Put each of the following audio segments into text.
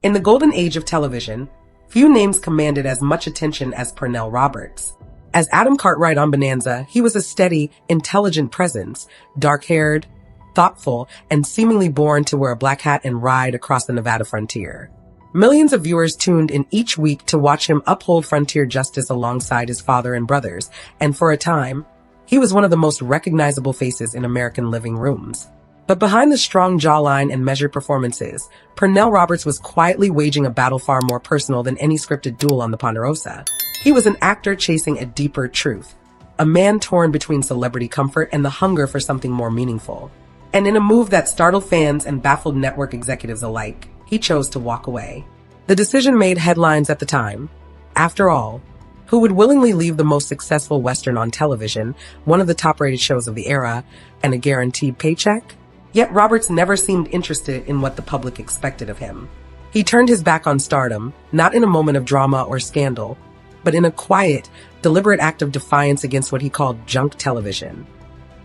In the golden age of television, few names commanded as much attention as Pernell Roberts. As Adam Cartwright on Bonanza, he was a steady, intelligent presence, dark-haired, thoughtful, and seemingly born to wear a black hat and ride across the Nevada frontier. Millions of viewers tuned in each week to watch him uphold frontier justice alongside his father and brothers, and for a time, he was one of the most recognizable faces in American living rooms. But behind the strong jawline and measured performances, Pernell Roberts was quietly waging a battle far more personal than any scripted duel on the Ponderosa. He was an actor chasing a deeper truth, a man torn between celebrity comfort and the hunger for something more meaningful. And in a move that startled fans and baffled network executives alike, he chose to walk away. The decision made headlines at the time. After all, who would willingly leave the most successful Western on television, one of the top-rated shows of the era, and a guaranteed paycheck? Yet Roberts never seemed interested in what the public expected of him. He turned his back on stardom, not in a moment of drama or scandal, but in a quiet, deliberate act of defiance against what he called junk television.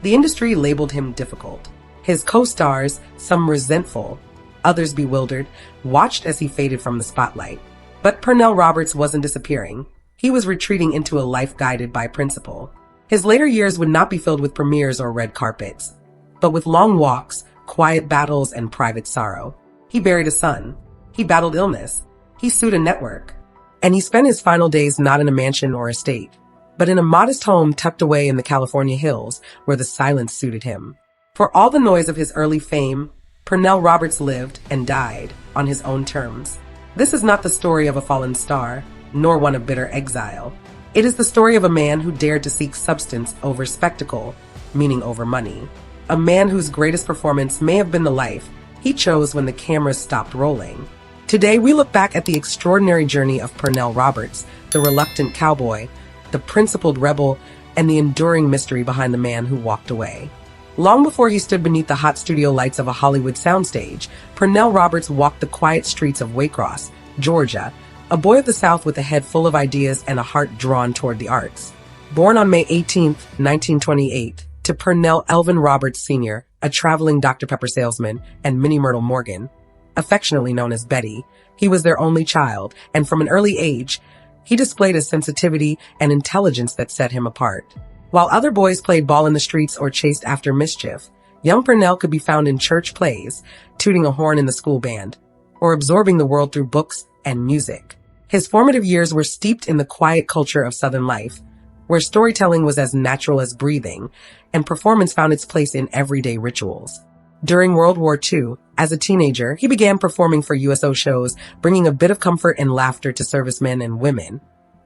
The industry labeled him difficult. His co-stars, some resentful, others bewildered, watched as he faded from the spotlight. But Pernell Roberts wasn't disappearing. He was retreating into a life guided by principle. His later years would not be filled with premieres or red carpets, but with long walks, quiet battles, and private sorrow. He buried a son. He battled illness. He sued a network. And he spent his final days not in a mansion or estate, but in a modest home tucked away in the California hills where the silence suited him. For all the noise of his early fame, Pernell Roberts lived and died on his own terms. This is not the story of a fallen star, nor one of bitter exile. It is the story of a man who dared to seek substance over spectacle, meaning over money. A man whose greatest performance may have been the life he chose when the cameras stopped rolling. Today, we look back at the extraordinary journey of Pernell Roberts, the reluctant cowboy, the principled rebel, and the enduring mystery behind the man who walked away. Long before he stood beneath the hot studio lights of a Hollywood soundstage, Pernell Roberts walked the quiet streets of Waycross, Georgia, a boy of the South with a head full of ideas and a heart drawn toward the arts. Born on May 18, 1928, to Pernell Elvin Roberts Sr., a traveling Dr. Pepper salesman, and Minnie Myrtle Morgan, affectionately known as Betty, he was their only child, and from an early age, he displayed a sensitivity and intelligence that set him apart. While other boys played ball in the streets or chased after mischief, young Pernell could be found in church plays, tooting a horn in the school band, or absorbing the world through books and music. His formative years were steeped in the quiet culture of Southern life, where storytelling was as natural as breathing, and performance found its place in everyday rituals. During World War II, as a teenager, he began performing for USO shows, bringing a bit of comfort and laughter to servicemen and women,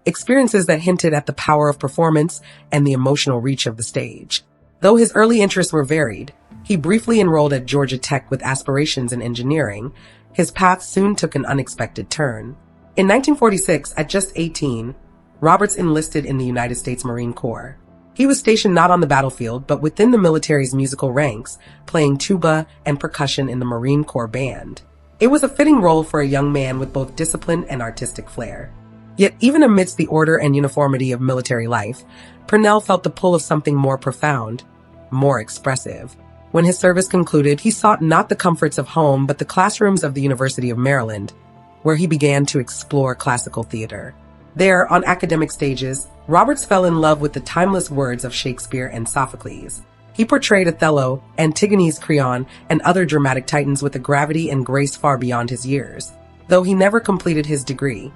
experiences that hinted at the power of performance and the emotional reach of the stage. Though his early interests were varied, he briefly enrolled at Georgia Tech with aspirations in engineering. His path soon took an unexpected turn. In 1946, at just 18, Roberts enlisted in the United States Marine Corps. He was stationed not on the battlefield, but within the military's musical ranks, playing tuba and percussion in the Marine Corps band. It was a fitting role for a young man with both discipline and artistic flair. Yet even amidst the order and uniformity of military life, Pernell felt the pull of something more profound, more expressive. When his service concluded, he sought not the comforts of home, but the classrooms of the University of Maryland, where he began to explore classical theater. There, on academic stages, Roberts fell in love with the timeless words of Shakespeare and Sophocles. He portrayed Othello, Antigone's Creon, and other dramatic titans with a gravity and grace far beyond his years. Though he never completed his degree,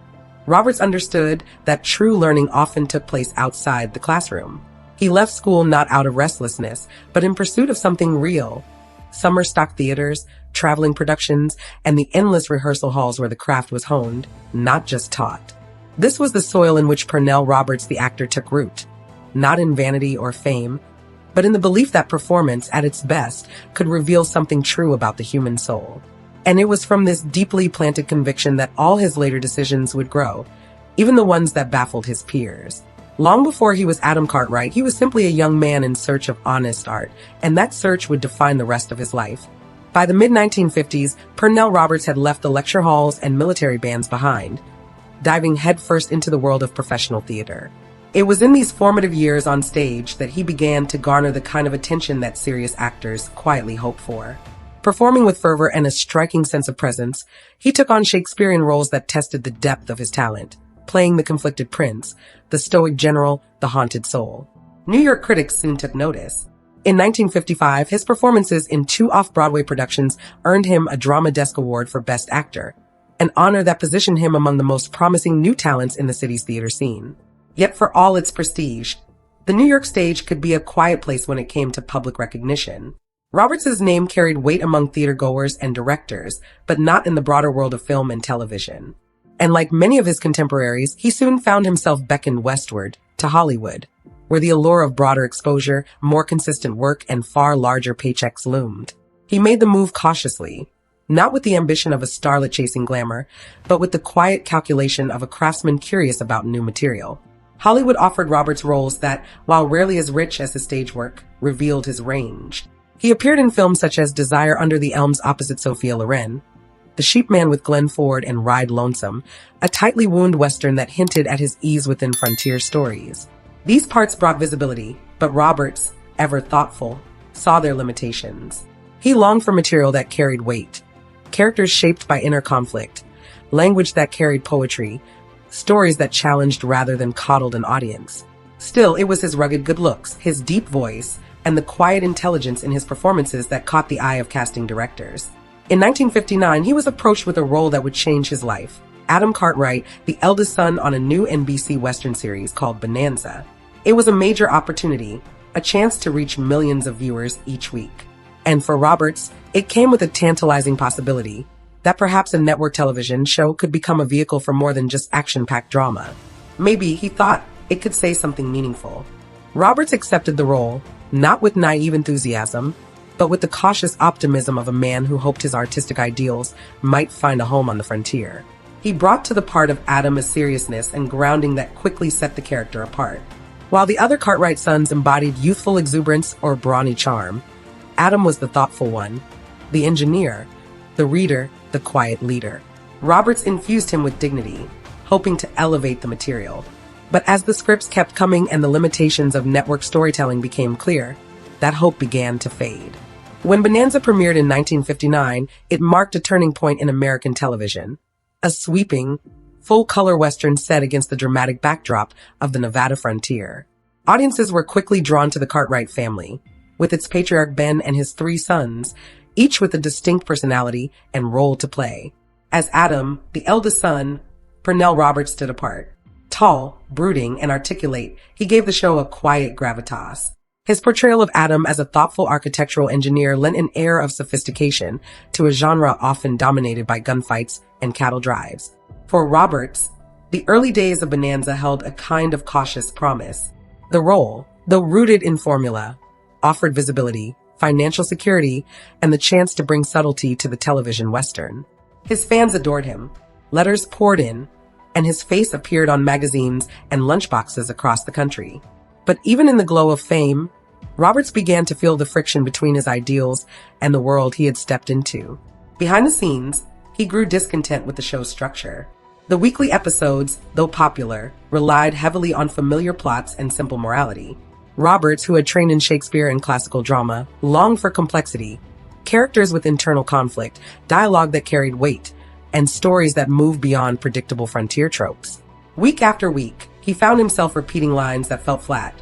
Roberts understood that true learning often took place outside the classroom. He left school not out of restlessness, but in pursuit of something real. Summer stock theaters, traveling productions, and the endless rehearsal halls where the craft was honed, not just taught. This was the soil in which Pernell Roberts the actor took root, not in vanity or fame, but in the belief that performance, at its best, could reveal something true about the human soul. And it was from this deeply planted conviction that all his later decisions would grow, even the ones that baffled his peers. Long before he was Adam Cartwright, he was simply a young man in search of honest art, and that search would define the rest of his life. By the mid-1950s, Pernell Roberts had left the lecture halls and military bands behind, diving headfirst into the world of professional theater. It was in these formative years on stage that he began to garner the kind of attention that serious actors quietly hope for. Performing with fervor and a striking sense of presence, he took on Shakespearean roles that tested the depth of his talent, playing the conflicted prince, the stoic general, the haunted soul. New York critics soon took notice. In 1955, his performances in 2 off-Broadway productions earned him a Drama Desk Award for Best Actor, an honor that positioned him among the most promising new talents in the city's theater scene. Yet for all its prestige, the New York stage could be a quiet place when it came to public recognition. Roberts' name carried weight among theatergoers and directors, but not in the broader world of film and television. And like many of his contemporaries, he soon found himself beckoned westward, to Hollywood, where the allure of broader exposure, more consistent work, and far larger paychecks loomed. He made the move cautiously, not with the ambition of a starlet chasing glamour, but with the quiet calculation of a craftsman curious about new material. Hollywood offered Roberts roles that, while rarely as rich as his stage work, revealed his range. He appeared in films such as Desire Under the Elms opposite Sophia Loren, The Sheepman with Glenn Ford, and Ride Lonesome, a tightly wound western that hinted at his ease within frontier stories. These parts brought visibility, but Roberts, ever thoughtful, saw their limitations. He longed for material that carried weight, characters shaped by inner conflict, language that carried poetry, stories that challenged rather than coddled an audience. Still, it was his rugged good looks, his deep voice, and the quiet intelligence in his performances that caught the eye of casting directors. In 1959, he was approached with a role that would change his life. Adam Cartwright, the eldest son on a new NBC Western series called Bonanza. It was a major opportunity, a chance to reach millions of viewers each week. And for Roberts, it came with a tantalizing possibility that perhaps a network television show could become a vehicle for more than just action-packed drama. Maybe, he thought, it could say something meaningful. Roberts accepted the role, not with naive enthusiasm, but with the cautious optimism of a man who hoped his artistic ideals might find a home on the frontier. He brought to the part of Adam a seriousness and grounding that quickly set the character apart. While the other Cartwright sons embodied youthful exuberance or brawny charm, Adam was the thoughtful one, the engineer, the reader, the quiet leader. Roberts infused him with dignity, hoping to elevate the material. But as the scripts kept coming and the limitations of network storytelling became clear, that hope began to fade. When Bonanza premiered in 1959, it marked a turning point in American television. A sweeping, full-color Western set against the dramatic backdrop of the Nevada frontier. Audiences were quickly drawn to the Cartwright family, with its patriarch Ben and his 3 sons, each with a distinct personality and role to play. As Adam, the eldest son, Pernell Roberts stood apart. Tall, brooding, and articulate, he gave the show a quiet gravitas. His portrayal of Adam as a thoughtful architectural engineer lent an air of sophistication to a genre often dominated by gunfights and cattle drives. For Roberts, the early days of Bonanza held a kind of cautious promise. The role, though rooted in formula, offered visibility, financial security, and the chance to bring subtlety to the television Western. His fans adored him. Letters poured in, and his face appeared on magazines and lunchboxes across the country. But even in the glow of fame, Roberts began to feel the friction between his ideals and the world he had stepped into. Behind the scenes, he grew discontent with the show's structure. The weekly episodes, though popular, relied heavily on familiar plots and simple morality. Roberts, who had trained in Shakespeare and classical drama, longed for complexity, characters with internal conflict, dialogue that carried weight, and stories that moved beyond predictable frontier tropes. Week after week, he found himself repeating lines that felt flat,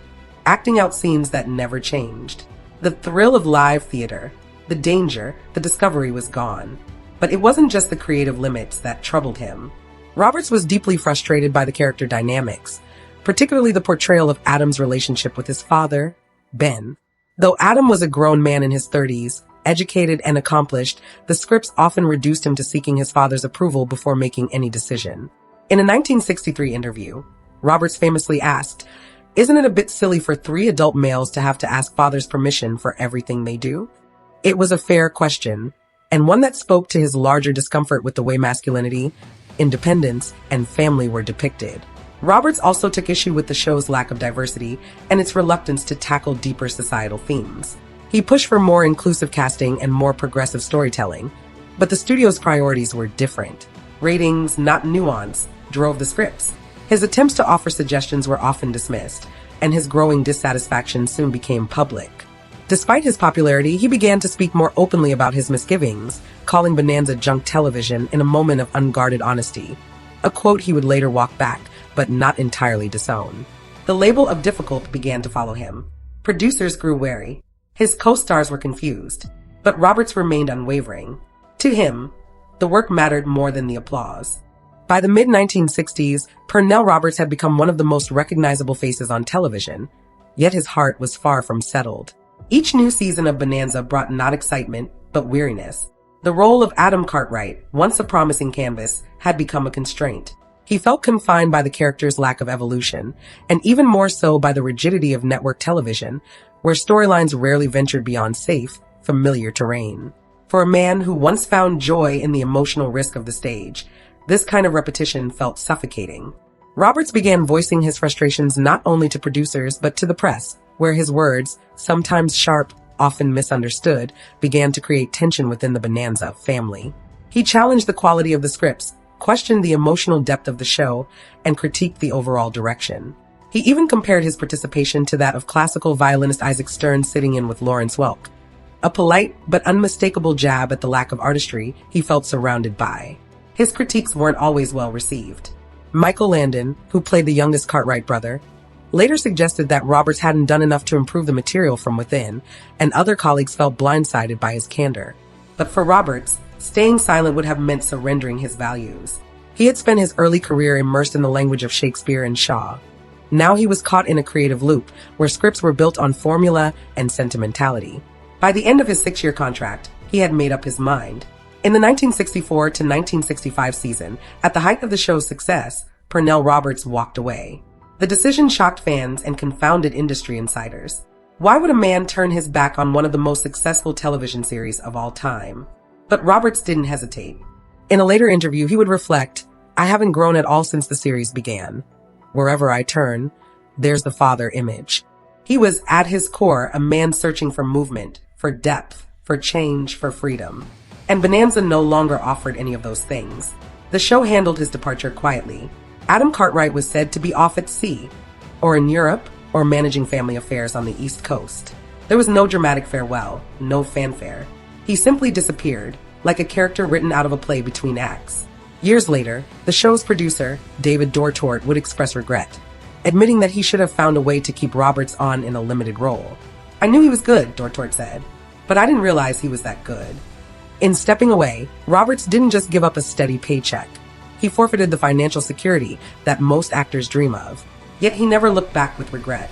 acting out scenes that never changed. The thrill of live theater, the danger, the discovery was gone. But it wasn't just the creative limits that troubled him. Roberts was deeply frustrated by the character dynamics, particularly the portrayal of Adam's relationship with his father, Ben. Though Adam was a grown man in his 30s, educated and accomplished, the scripts often reduced him to seeking his father's approval before making any decision. In a 1963 interview, Roberts famously asked, "Isn't it a bit silly for 3 adult males to have to ask father's permission for everything they do?" It was a fair question, and one that spoke to his larger discomfort with the way masculinity, independence, and family were depicted. Roberts also took issue with the show's lack of diversity and its reluctance to tackle deeper societal themes. He pushed for more inclusive casting and more progressive storytelling, but the studio's priorities were different. Ratings, not nuance, drove the scripts. His attempts to offer suggestions were often dismissed, and his growing dissatisfaction soon became public. Despite his popularity, he began to speak more openly about his misgivings, calling Bonanza junk television in a moment of unguarded honesty, a quote he would later walk back, but not entirely disown. The label of difficult began to follow him. Producers grew wary. His co-stars were confused, but Roberts remained unwavering. To him, the work mattered more than the applause. By the mid-1960s, Pernell Roberts had become one of the most recognizable faces on television, yet his heart was far from settled. Each new season of Bonanza brought not excitement, but weariness. The role of Adam Cartwright, once a promising canvas, had become a constraint. He felt confined by the character's lack of evolution, and even more so by the rigidity of network television, where storylines rarely ventured beyond safe, familiar terrain. For a man who once found joy in the emotional risk of the stage, this kind of repetition felt suffocating. Roberts began voicing his frustrations not only to producers but to the press, where his words, sometimes sharp, often misunderstood, began to create tension within the Bonanza family. He challenged the quality of the scripts, questioned the emotional depth of the show, and critiqued the overall direction. He even compared his participation to that of classical violinist Isaac Stern sitting in with Lawrence Welk, a polite but unmistakable jab at the lack of artistry he felt surrounded by. His critiques weren't always well received. Michael Landon, who played the youngest Cartwright brother, later suggested that Roberts hadn't done enough to improve the material from within, and other colleagues felt blindsided by his candor. But for Roberts, staying silent would have meant surrendering his values. He had spent his early career immersed in the language of Shakespeare and Shaw. Now he was caught in a creative loop, where scripts were built on formula and sentimentality. By the end of his 6-year contract, he had made up his mind. In the 1964 to 1965 season, at the height of the show's success, Pernell Roberts walked away. The decision shocked fans and confounded industry insiders. Why would a man turn his back on one of the most successful television series of all time? But Roberts didn't hesitate. In a later interview, he would reflect, "I haven't grown at all since the series began. Wherever I turn, there's the father image." He was, at his core, a man searching for movement, for depth, for change, for freedom. And Bonanza no longer offered any of those things. The show handled his departure quietly. Adam Cartwright was said to be off at sea, or in Europe, or managing family affairs on the East Coast. There was no dramatic farewell, no fanfare. He simply disappeared, like a character written out of a play between acts. Years later, the show's producer, David Dortort, would express regret, admitting that he should have found a way to keep Roberts on in a limited role. "I knew he was good," Dortort said, "but I didn't realize he was that good." In stepping away, Roberts didn't just give up a steady paycheck. He forfeited the financial security that most actors dream of. Yet he never looked back with regret.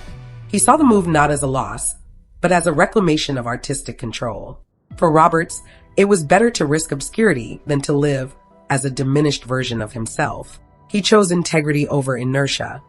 He saw the move not as a loss, but as a reclamation of artistic control. For Roberts, it was better to risk obscurity than to live as a diminished version of himself. He chose integrity over inertia,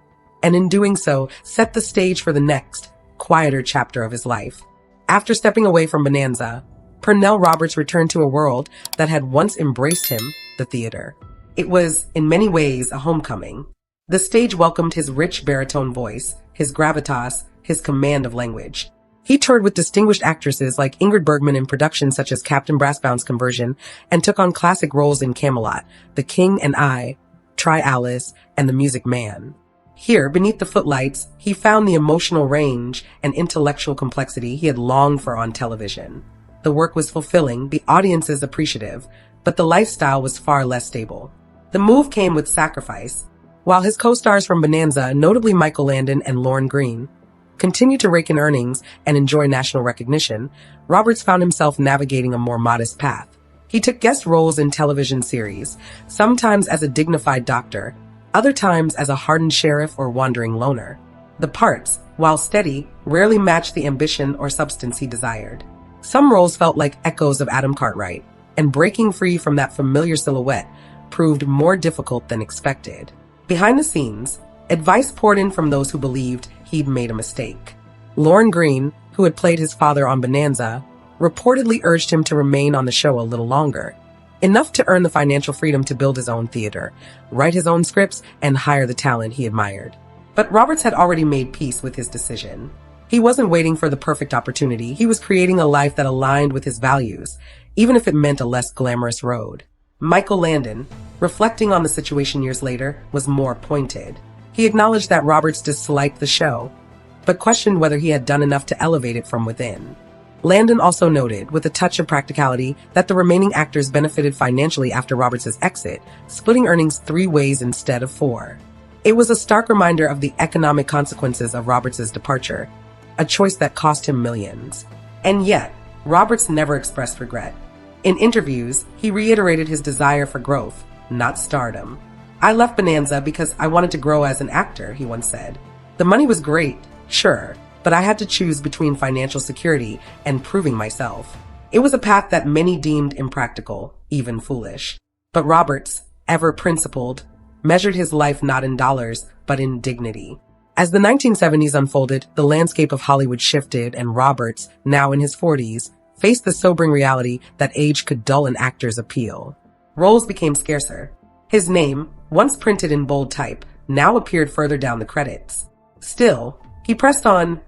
and in doing so, set the stage for the next, quieter chapter of his life. After stepping away from Bonanza, Pernell Roberts returned to a world that had once embraced him, the theater. It was, in many ways, a homecoming. The stage welcomed his rich baritone voice, his gravitas, his command of language. He toured with distinguished actresses like Ingrid Bergman in productions such as Captain Brassbound's Conversion, and took on classic roles in Camelot, The King and I, Try Alice, and The Music Man. Here, beneath the footlights, he found the emotional range and intellectual complexity he had longed for on television. The work was fulfilling, the audiences appreciative, but the lifestyle was far less stable. The move came with sacrifice. While his co-stars from Bonanza, notably Michael Landon and Lorne Greene, continued to rake in earnings and enjoy national recognition, Roberts found himself navigating a more modest path. He took guest roles in television series, sometimes as a dignified doctor, other times as a hardened sheriff or wandering loner. The parts, while steady, rarely matched the ambition or substance he desired. Some roles felt like echoes of Adam Cartwright, and breaking free from that familiar silhouette proved more difficult than expected. Behind the scenes, advice poured in from those who believed he'd made a mistake. Lorne Greene, who had played his father on Bonanza, reportedly urged him to remain on the show a little longer, enough to earn the financial freedom to build his own theater, write his own scripts, and hire the talent he admired. But Roberts had already made peace with his decision. He wasn't waiting for the perfect opportunity. He was creating a life that aligned with his values, even if it meant a less glamorous road. Michael Landon, reflecting on the situation years later, was more pointed. He acknowledged that Roberts disliked the show, but questioned whether he had done enough to elevate it from within. Landon also noted, with a touch of practicality, that the remaining actors benefited financially after Roberts' exit, splitting earnings 3 ways instead of 4. It was a stark reminder of the economic consequences of Roberts' departure, a choice that cost him millions. And yet, Roberts never expressed regret. In interviews, he reiterated his desire for growth, not stardom. "I left Bonanza because I wanted to grow as an actor," he once said. "The money was great, sure, but I had to choose between financial security and proving myself. It was a path that many deemed impractical, even foolish." But Roberts, ever principled, measured his life not in dollars, but in dignity. As the 1970s unfolded, the landscape of Hollywood shifted, and Roberts, now in his 40s, faced the sobering reality that age could dull an actor's appeal. Roles became scarcer. His name, once printed in bold type, now appeared further down the credits. Still, he pressed on,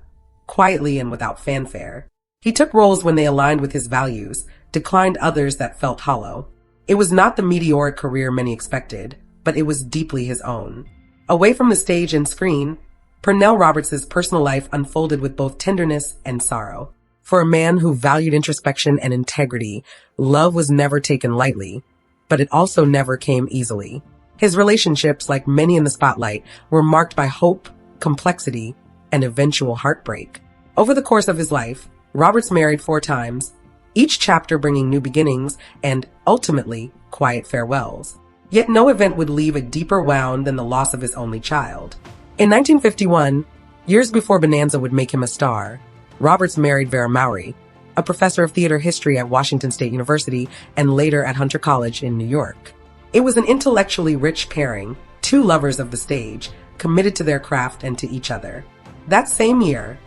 quietly and without fanfare. He took roles when they aligned with his values, declined others that felt hollow. It was not the meteoric career many expected, but it was deeply his own. Away from the stage and screen, Pernell Roberts' personal life unfolded with both tenderness and sorrow. For a man who valued introspection and integrity, love was never taken lightly, but it also never came easily. His relationships, like many in the spotlight, were marked by hope, complexity, and eventual heartbreak. Over the course of his life, Roberts married 4 times, each chapter bringing new beginnings and, ultimately, quiet farewells. Yet no event would leave a deeper wound than the loss of his only child. In 1951, years before Bonanza would make him a star, Roberts married Vera Mowry, a professor of theater history at Washington State University and later at Hunter College in New York. It was an intellectually rich pairing, 2 lovers of the stage, committed to their craft and to each other. That same year,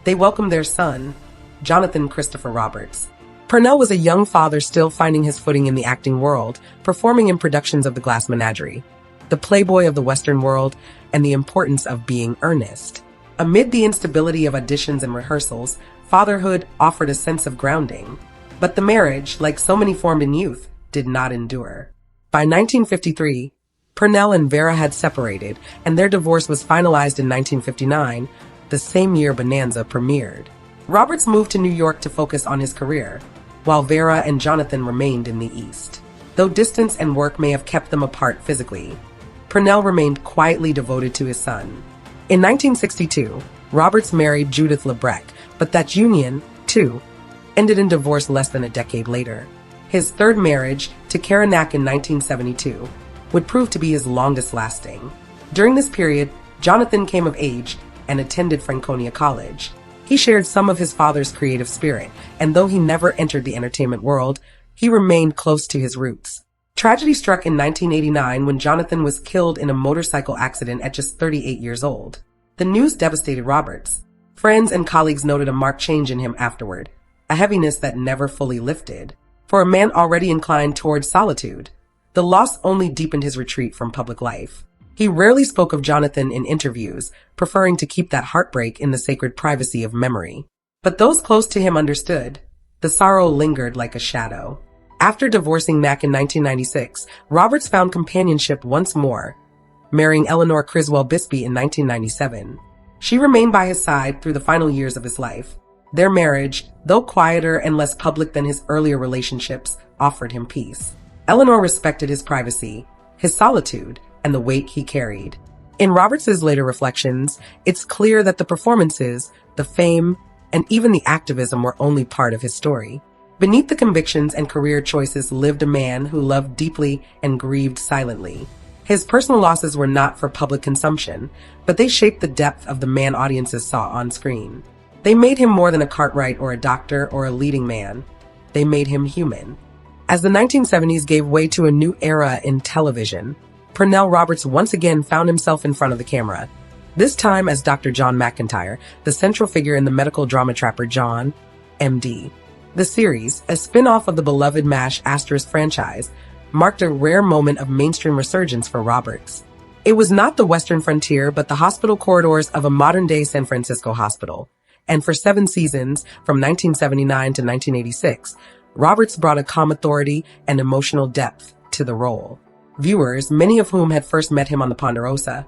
they welcomed their son, Jonathan Christopher Roberts. Pernell was a young father still finding his footing in the acting world, performing in productions of The Glass Menagerie, The Playboy of the Western World, and The Importance of Being Earnest. Amid the instability of auditions and rehearsals, fatherhood offered a sense of grounding. But the marriage, like so many formed in youth, did not endure. By 1953, Pernell and Vera had separated, and their divorce was finalized in 1959, the same year Bonanza premiered. Roberts moved to New York to focus on his career, while Vera and Jonathan remained in the East. Though distance and work may have kept them apart physically, Pernell remained quietly devoted to his son. In 1962, Roberts married Judith Lebrecht, but that union, too, ended in divorce less than a decade later. His third marriage, to Karen Knack in 1972, would prove to be his longest lasting. During this period, Jonathan came of age and attended Franconia College. He shared some of his father's creative spirit, and though he never entered the entertainment world, he remained close to his roots. Tragedy struck in 1989 when Jonathan was killed in a motorcycle accident at just 38 years old. The news devastated Roberts. Friends and colleagues noted a marked change in him afterward, a heaviness that never fully lifted. For a man already inclined toward solitude, the loss only deepened his retreat from public life. He rarely spoke of Jonathan in interviews, preferring to keep that heartbreak in the sacred privacy of memory. But those close to him understood. The sorrow lingered like a shadow. After divorcing Knack in 1996, Roberts found companionship once more, marrying Eleanor Criswell Bisbee in 1997. She remained by his side through the final years of his life. Their marriage, though quieter and less public than his earlier relationships, offered him peace. Eleanor respected his privacy, his solitude, and the weight he carried. In Roberts' later reflections, it's clear that the performances, the fame, and even the activism were only part of his story. Beneath the convictions and career choices lived a man who loved deeply and grieved silently. His personal losses were not for public consumption, but they shaped the depth of the man audiences saw on screen. They made him more than a Cartwright or a doctor or a leading man. They made him human. As the 1970s gave way to a new era in television, Pernell Roberts once again found himself in front of the camera, this time as Dr. John McIntyre, the central figure in the medical drama Trapper John, M.D. The series, a spin-off of the beloved MASH * franchise, marked a rare moment of mainstream resurgence for Roberts. It was not the Western frontier, but the hospital corridors of a modern-day San Francisco hospital. And for 7 seasons, from 1979 to 1986, Roberts brought a calm authority and emotional depth to the role. Viewers, many of whom had first met him on the Ponderosa,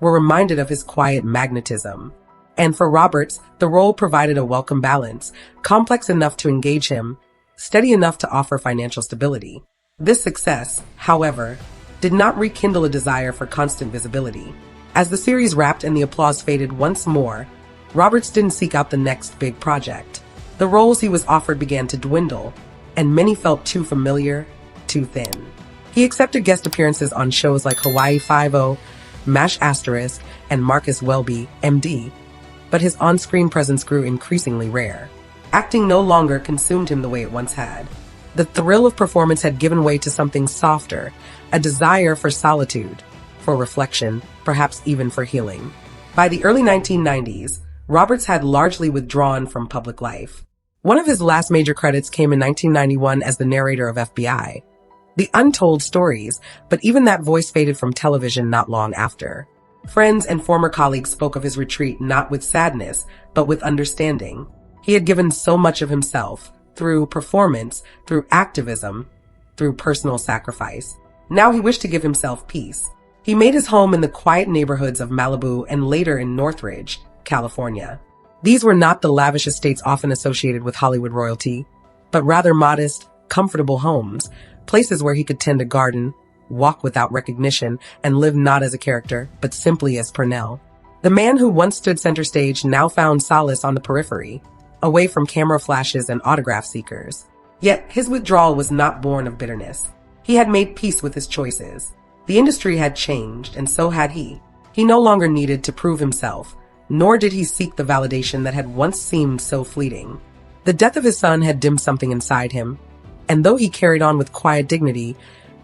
were reminded of his quiet magnetism. And for Roberts, the role provided a welcome balance, complex enough to engage him, steady enough to offer financial stability. This success, however, did not rekindle a desire for constant visibility. As the series wrapped and the applause faded once more, Roberts didn't seek out the next big project. The roles he was offered began to dwindle, and many felt too familiar, too thin. He accepted guest appearances on shows like Hawaii Five-0, MASH**, and Marcus Welby, MD, but his on-screen presence grew increasingly rare. Acting no longer consumed him the way it once had. The thrill of performance had given way to something softer, a desire for solitude, for reflection, perhaps even for healing. By the early 1990s, Roberts had largely withdrawn from public life. One of his last major credits came in 1991 as the narrator of FBI, The Untold Stories, but even that voice faded from television not long after. Friends and former colleagues spoke of his retreat not with sadness, but with understanding. He had given so much of himself, through performance, through activism, through personal sacrifice. Now he wished to give himself peace. He made his home in the quiet neighborhoods of Malibu and later in Northridge, California. These were not the lavish estates often associated with Hollywood royalty, but rather modest, comfortable homes, places where he could tend a garden, walk without recognition, and live not as a character, but simply as Pernell. The man who once stood center stage now found solace on the periphery, away from camera flashes and autograph seekers. Yet his withdrawal was not born of bitterness. He had made peace with his choices. The industry had changed, and so had he. He no longer needed to prove himself, nor did he seek the validation that had once seemed so fleeting. The death of his son had dimmed something inside him, and though he carried on with quiet dignity,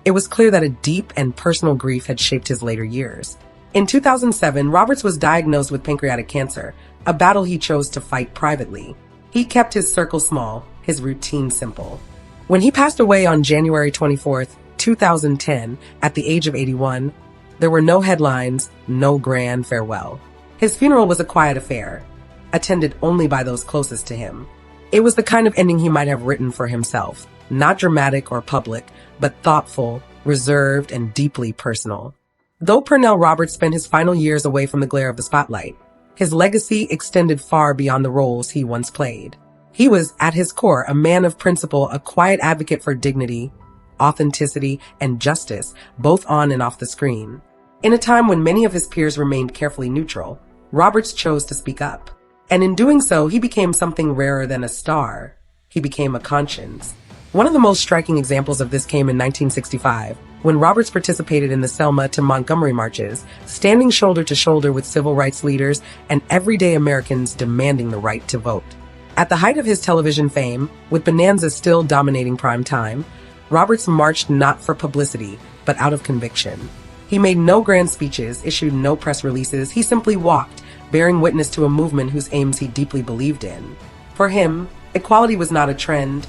it was clear that a deep and personal grief had shaped his later years. In 2007, Roberts was diagnosed with pancreatic cancer, a battle he chose to fight privately. He kept his circle small, his routine simple. When he passed away on January 24th, 2010, at the age of 81, there were no headlines, no grand farewell. His funeral was a quiet affair, attended only by those closest to him. It was the kind of ending he might have written for himself, not dramatic or public, but thoughtful, reserved, and deeply personal. Though Pernell Roberts spent his final years away from the glare of the spotlight, his legacy extended far beyond the roles he once played. He was, at his core, a man of principle, a quiet advocate for dignity, authenticity, and justice, both on and off the screen. In a time when many of his peers remained carefully neutral, Roberts chose to speak up. And in doing so, he became something rarer than a star. He became a conscience. One of the most striking examples of this came in 1965, when Roberts participated in the Selma to Montgomery marches, standing shoulder to shoulder with civil rights leaders and everyday Americans demanding the right to vote. At the height of his television fame, with Bonanza still dominating prime time, Roberts marched not for publicity, but out of conviction. He made no grand speeches, issued no press releases. He simply walked, bearing witness to a movement whose aims he deeply believed in. For him, equality was not a trend,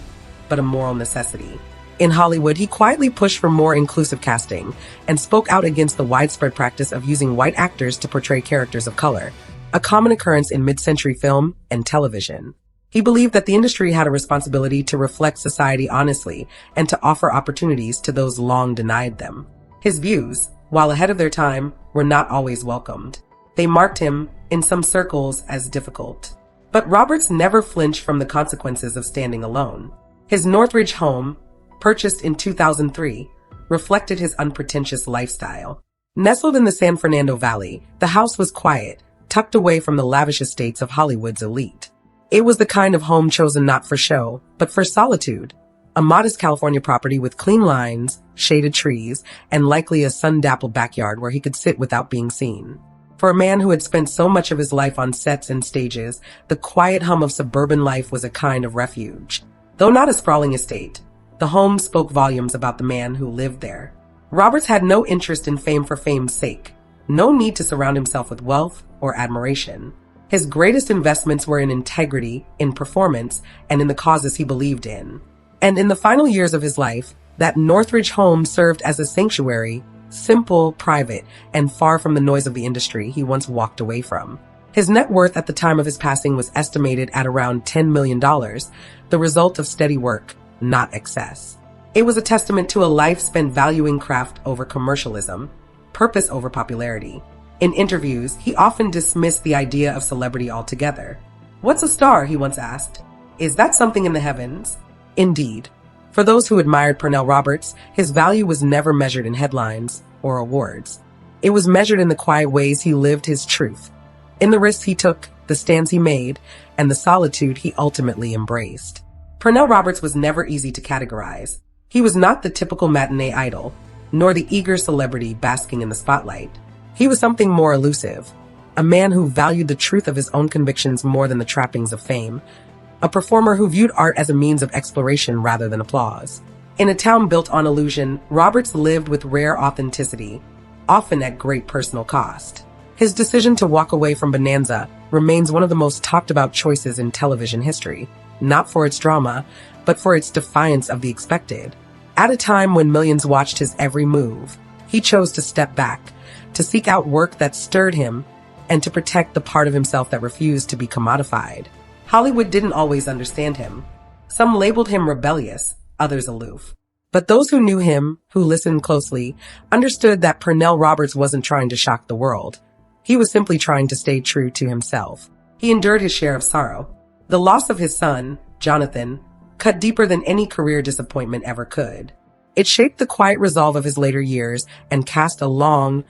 but a moral necessity. In Hollywood, he quietly pushed for more inclusive casting and spoke out against the widespread practice of using white actors to portray characters of color, a common occurrence in mid-century film and television. He believed that the industry had a responsibility to reflect society honestly and to offer opportunities to those long denied them. His views, while ahead of their time, were not always welcomed. They marked him, in some circles, as difficult. But Roberts never flinched from the consequences of standing alone. His Northridge home, purchased in 2003, reflected his unpretentious lifestyle. Nestled in the San Fernando Valley, the house was quiet, tucked away from the lavish estates of Hollywood's elite. It was the kind of home chosen not for show, but for solitude. A modest California property with clean lines, shaded trees, and likely a sun-dappled backyard where he could sit without being seen. For a man who had spent so much of his life on sets and stages, the quiet hum of suburban life was a kind of refuge. Though not a sprawling estate, the home spoke volumes about the man who lived there. Roberts had no interest in fame for fame's sake, no need to surround himself with wealth or admiration. His greatest investments were in integrity, in performance, and in the causes he believed in. And in the final years of his life, that Northridge home served as a sanctuary, simple, private, and far from the noise of the industry he once walked away from. His net worth at the time of his passing was estimated at around $10 million, the result of steady work, not excess. It was a testament to a life spent valuing craft over commercialism, purpose over popularity. In interviews, he often dismissed the idea of celebrity altogether. "What's a star?" he once asked. "Is that something in the heavens?" Indeed. For those who admired Pernell Roberts, his value was never measured in headlines or awards. It was measured in the quiet ways he lived his truth, in the risks he took, the stands he made, and the solitude he ultimately embraced. Pernell Roberts was never easy to categorize. He was not the typical matinee idol, nor the eager celebrity basking in the spotlight. He was something more elusive, a man who valued the truth of his own convictions more than the trappings of fame, a performer who viewed art as a means of exploration rather than applause. In a town built on illusion, Roberts lived with rare authenticity, often at great personal cost. His decision to walk away from Bonanza remains one of the most talked about choices in television history, not for its drama, but for its defiance of the expected. At a time when millions watched his every move, he chose to step back, to seek out work that stirred him, and to protect the part of himself that refused to be commodified. Hollywood didn't always understand him. Some labeled him rebellious, others aloof. But those who knew him, who listened closely, understood that Pernell Roberts wasn't trying to shock the world. He was simply trying to stay true to himself. He endured his share of sorrow. The loss of his son, Jonathan, cut deeper than any career disappointment ever could. It shaped the quiet resolve of his later years and cast a long,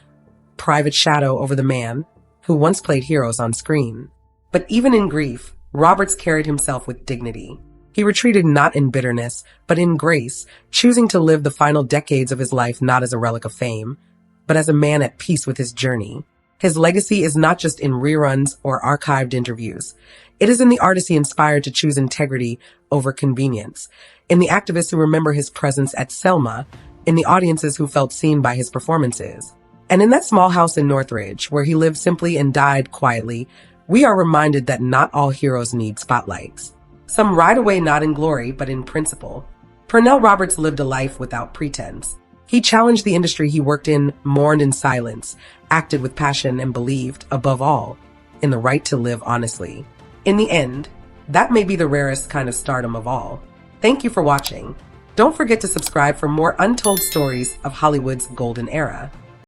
private shadow over the man who once played heroes on screen. But even in grief, Roberts carried himself with dignity. He retreated not in bitterness, but in grace, choosing to live the final decades of his life not as a relic of fame, but as a man at peace with his journey. His legacy is not just in reruns or archived interviews. It is in the artists he inspired to choose integrity over convenience, in the activists who remember his presence at Selma, in the audiences who felt seen by his performances. And in that small house in Northridge, where he lived simply and died quietly, we are reminded that not all heroes need spotlights. Some ride away not in glory, but in principle. Pernell Roberts lived a life without pretense. He challenged the industry he worked in, mourned in silence, acted with passion, and believed, above all, in the right to live honestly. In the end, that may be the rarest kind of stardom of all. Thank you for watching. Don't forget to subscribe for more untold stories of Hollywood's golden era.